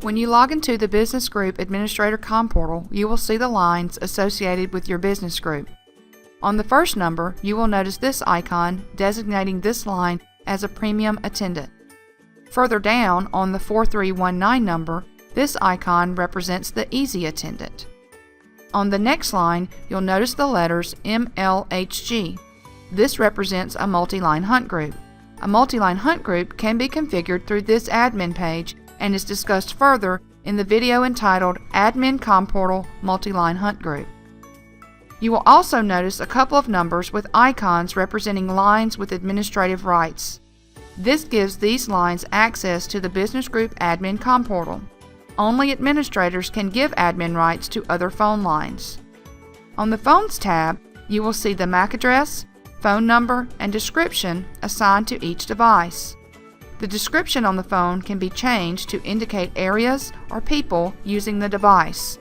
When you log into the Business Group Administrator CommPortal, you will see the lines associated with your business group. On the first number, you will notice this icon designating this line as a premium attendant. Further down, on the 4319 number, this icon represents the easy attendant. On the next line, you'll notice the letters MLHG. This represents a multi-line hunt group. A multi-line hunt group can be configured through this admin page and is discussed further in the video entitled Admin CommPortal Multi-Line Hunt Group. You will also notice a couple of numbers with icons representing lines with administrative rights. This gives these lines access to the Business Group Admin CommPortal. Only administrators can give admin rights to other phone lines. On the Phones tab, you will see the MAC address, phone number, and description assigned to each device. The description on the phone can be changed to indicate areas or people using the device.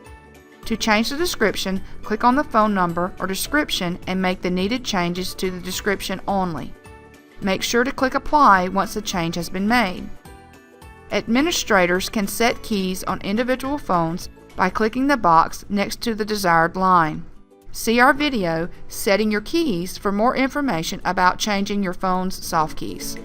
To change the description, click on the phone number or description and make the needed changes to the description only. Make sure to click Apply once the change has been made. Administrators can set keys on individual phones by clicking the box next to the desired line. See our video, Setting Your Keys, for more information about changing your phone's soft keys.